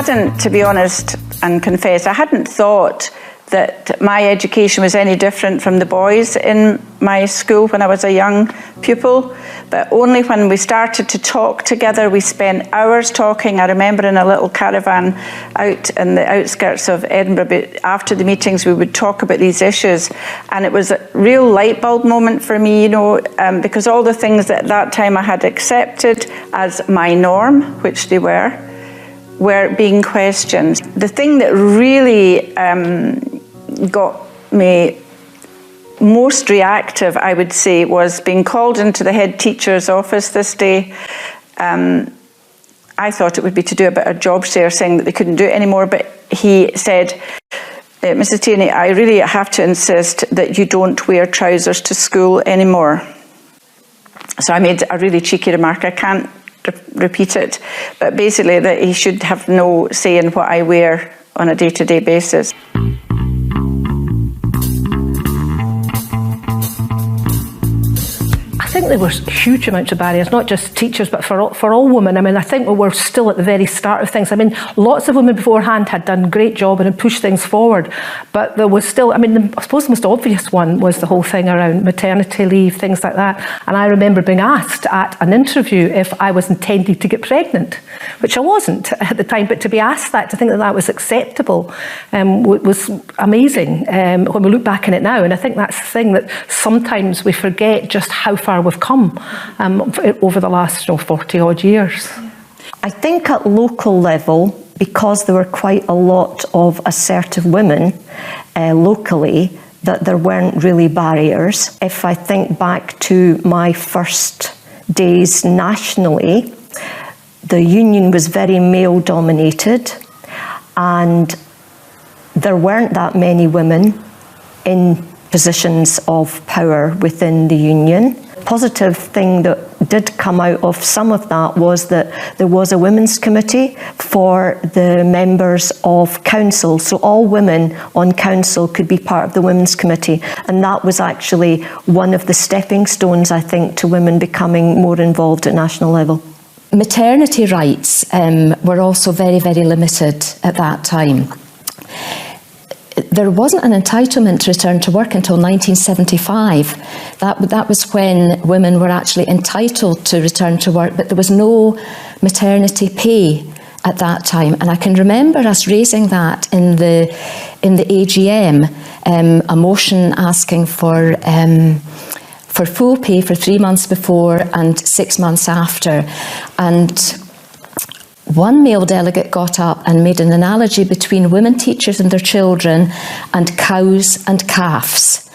hadn't, to be honest and confess, I hadn't thought that my education was any different from the boys in my school when I was a young pupil, but only when we started to talk together. We spent hours talking. I remember in a little caravan out in the outskirts of Edinburgh, but after the meetings we would talk about these issues, and it was a real light bulb moment for me, because all the things that at that time I had accepted as my norm, which they were being questioned. The thing that really got me most reactive, I would say, was being called into the head teacher's office this day. I thought it would be to do a bit of job share, saying that they couldn't do it anymore, but he said, Mrs. Tierney, I really have to insist that you don't wear trousers to school anymore. So I made a really cheeky remark. I can't repeat it, but basically that he should have no say in what I wear on a day-to-day basis. I think there were huge amounts of barriers, not just teachers, but for all women. I mean, I think we're still at the very start of things. I mean, lots of women beforehand had done a great job and had pushed things forward, but there was still, I suppose the most obvious one was the whole thing around maternity leave, things like that. And I remember being asked at an interview if I was intending to get pregnant, which I wasn't at the time, but to be asked that, to think that that was acceptable, was amazing when we look back on it now. And I think that's the thing, that sometimes we forget just how far we've come over the last 40 odd years. I think at local level, because there were quite a lot of assertive women locally, that there weren't really barriers. If I think back to my first days nationally, the union was very male dominated, and there weren't that many women in positions of power within the union. Positive thing that did come out of some of that was that there was a women's committee for the members of council, so all women on council could be part of the women's committee, and that was actually one of the stepping stones, I think, to women becoming more involved at national level. Maternity rights were also very, very limited at that time. There wasn't an entitlement to return to work until 1975. That was when women were actually entitled to return to work, but there was no maternity pay at that time. And I can remember us raising that in the AGM, a motion asking for full pay for 3 months before and 6 months after. And one male delegate got up and made an analogy between women teachers and their children and cows and calves.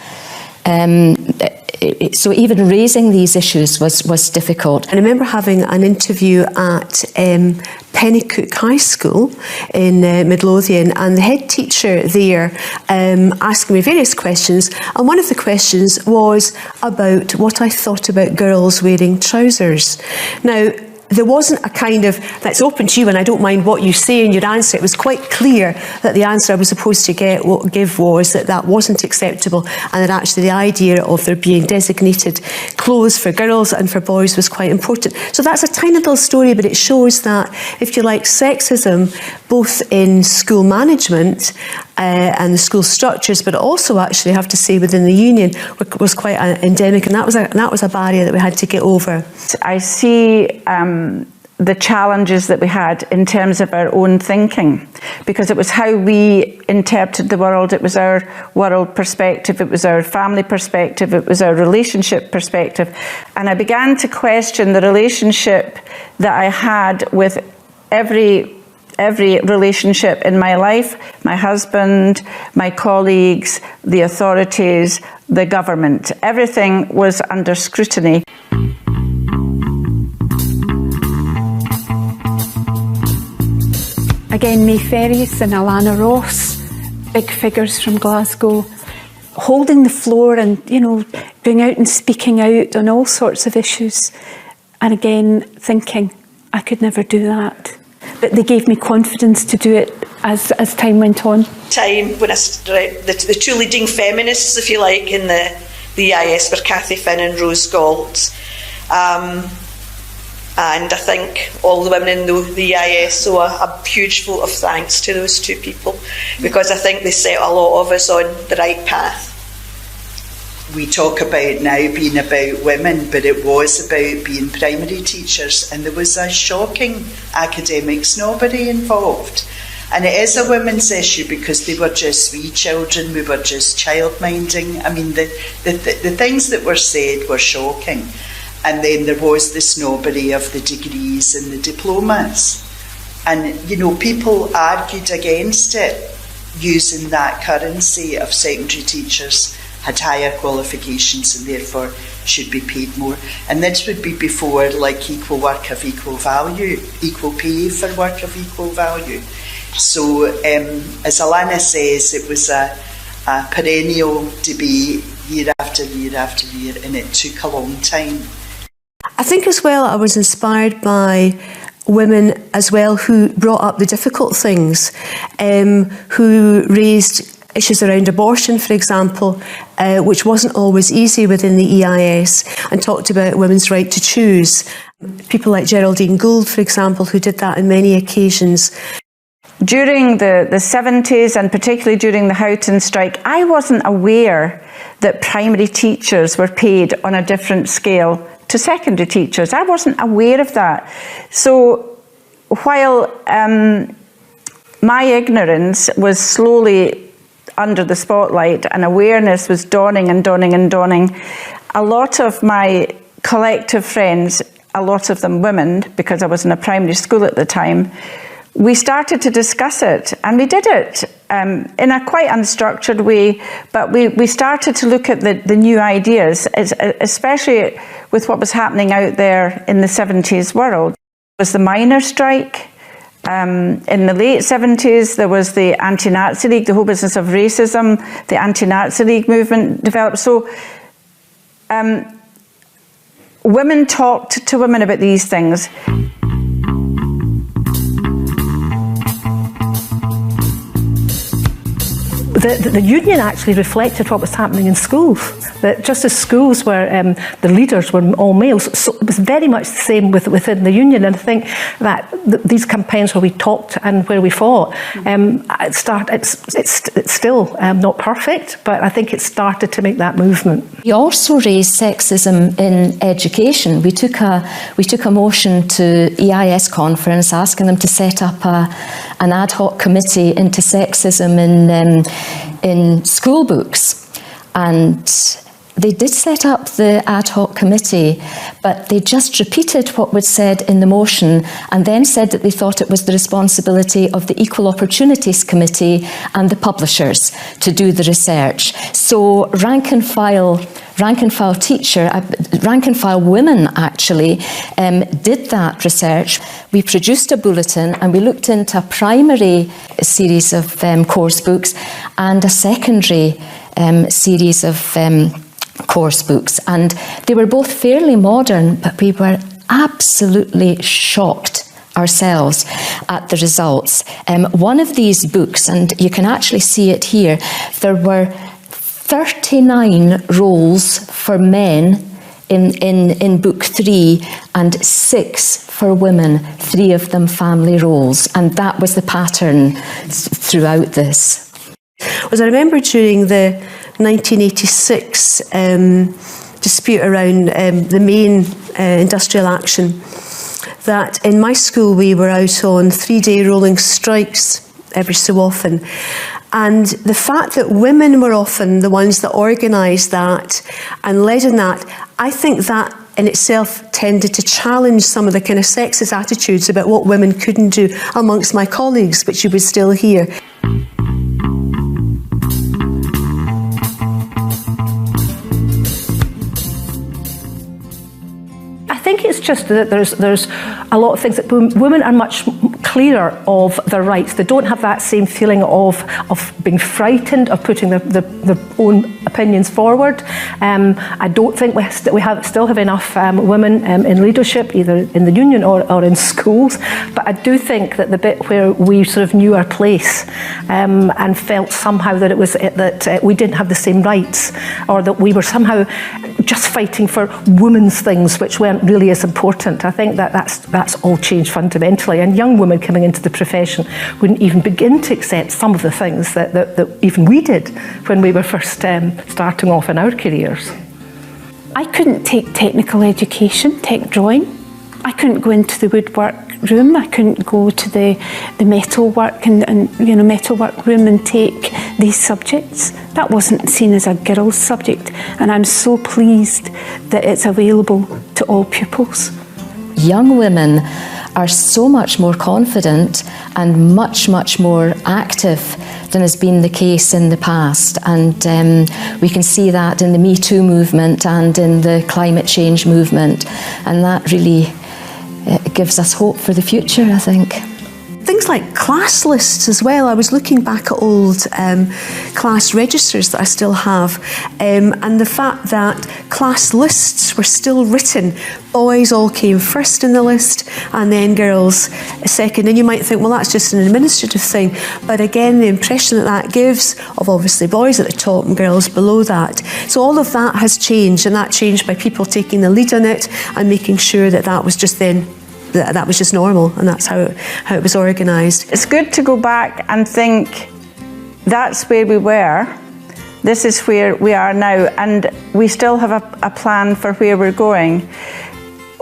So even raising these issues was difficult. I remember having an interview at Pennycook High School in Midlothian, and the head teacher there asked me various questions, and one of the questions was about what I thought about girls wearing trousers. Now, there wasn't a kind of, that's open to you and I don't mind what you say in your answer. It was quite clear that the answer I was supposed to give was that wasn't acceptable, and that actually the idea of there being designated clothes for girls and for boys was quite important. So that's a tiny little story, but it shows that, if you like, sexism, both in school management and the school structures, but also actually, I have to say, within the union, was quite endemic, and that was a barrier that we had to get over. I see the challenges that we had in terms of our own thinking, because it was how we interpreted the world. It was our world perspective, it was our family perspective, it was our relationship perspective, and I began to question the relationship that I had with every relationship in my life: my husband, my colleagues, the authorities, the government. Everything was under scrutiny. Again, May Ferries and Alana Ross, big figures from Glasgow, holding the floor and, going out and speaking out on all sorts of issues. And again, thinking, I could never do that. But they gave me confidence to do it as time went on. Time when the two leading feminists, if you like, in the EIS were Cathy Finn and Rose Gault. And I think all the women in the EIS owe a huge vote of thanks to those two people, because I think they set a lot of us on the right path. We talk about now being about women, but it was about being primary teachers, and there was a shocking academic snobbery involved. And it is a women's issue because they were just wee children, we were just childminding. I mean, the things that were said were shocking. And then there was the snobbery of the degrees and the diplomas. And, you know, people argued against it using that currency of secondary teachers had higher qualifications and therefore should be paid more. And this would be before, like, equal work of equal value, equal pay for work of equal value. So, as Alana says, it was a perennial debate year after year after year, and it took a long time. I think as well I was inspired by women as well who brought up the difficult things, who raised issues around abortion, for example, which wasn't always easy within the EIS, and talked about women's right to choose. People like Geraldine Gould, for example, who did that on many occasions. During the 70s, and particularly during the Houghton strike, I wasn't aware that primary teachers were paid on a different scale to secondary teachers. I wasn't aware of that. So while my ignorance was slowly under the spotlight and awareness was dawning and dawning and dawning, a lot of my collective friends, a lot of them women, because I was in a primary school at the time, we started to discuss it, and we did it in a quite unstructured way, but we started to look at the new ideas, especially with what was happening out there in the 70s world. There was the miners' strike. In the late 70s, there was the Anti-Nazi League, the whole business of racism, the Anti-Nazi League movement developed. So women talked to women about these things. The union actually reflected what was happening in schools. That just as schools were, the leaders were all males, so it was very much the same within the union. And I think that these campaigns where we talked and where we fought, it's still not perfect, but I think it started to make that movement. We also raised sexism in education. We took a motion to EIS conference asking them to set up an ad hoc committee into sexism in school books, and they did set up the ad hoc committee, but they just repeated what was said in the motion and then said that they thought it was the responsibility of the Equal Opportunities Committee and the publishers to do the research. So rank and file women actually did that research. We produced a bulletin and we looked into a primary series of course books and a secondary series of course books, and they were both fairly modern, but we were absolutely shocked ourselves at the results. One of these books, and you can actually see it here, there were 39 roles for men in book 3 and 6 for women, 3 of them family roles, and that was the pattern throughout this. I remember during the 1986 dispute around the main industrial action, that in my school we were out on 3-day rolling strikes every so often. And the fact that women were often the ones that organised that and led in that, I think that in itself tended to challenge some of the kind of sexist attitudes about what women couldn't do amongst my colleagues, which you would still hear. I think it's just that there's a lot of things that women are much clearer of their rights. They don't have that same feeling of being frightened, of putting their own opinions forward. I don't think we still have enough women in leadership, either in the union or in schools, but I do think that the bit where we sort of knew our place and felt somehow that it was that we didn't have the same rights, or that we were somehow just fighting for women's things which weren't really as important. I think that's all changed fundamentally, and young women coming into the profession wouldn't even begin to accept some of the things that even we did when we were first starting off in our careers. I couldn't take technical education, tech drawing. I couldn't go into the woodwork room. I couldn't go to the metal work and metalwork room and take these subjects. That wasn't seen as a girls' subject, and I'm so pleased that it's available to all pupils. Young women are so much more confident and much, much more active than has been the case in the past. And we can see that in the Me Too movement and in the climate change movement. And that really gives us hope for the future, I think. Things like class lists as well. I was looking back at old class registers that I still have, and the fact that class lists were still written. Boys all came first in the list, and then girls second. And you might think, well, that's just an administrative thing. But again, the impression that gives of obviously boys at the top and girls below that. So all of that has changed, and that changed by people taking the lead on it and making sure that was just normal, and that's how it was organised. It's good to go back and think that's where we were, this is where we are now, and we still have a plan for where we're going.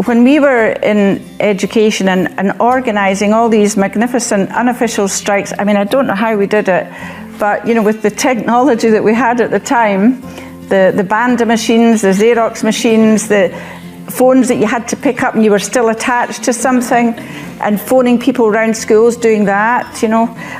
When we were in education and organising all these magnificent unofficial strikes, I mean, I don't know how we did it, but with the technology that we had at the time, the Banda machines, the Xerox machines, the phones that you had to pick up and you were still attached to something, and phoning people around schools, doing that,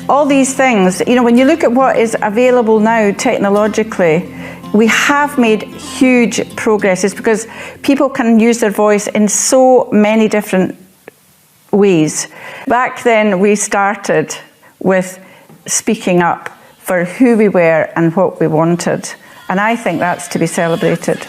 all these things. When you look at what is available now technologically, we have made huge progresses because people can use their voice in so many different ways. Back then we started with speaking up for who we were and what we wanted, and I think that's to be celebrated.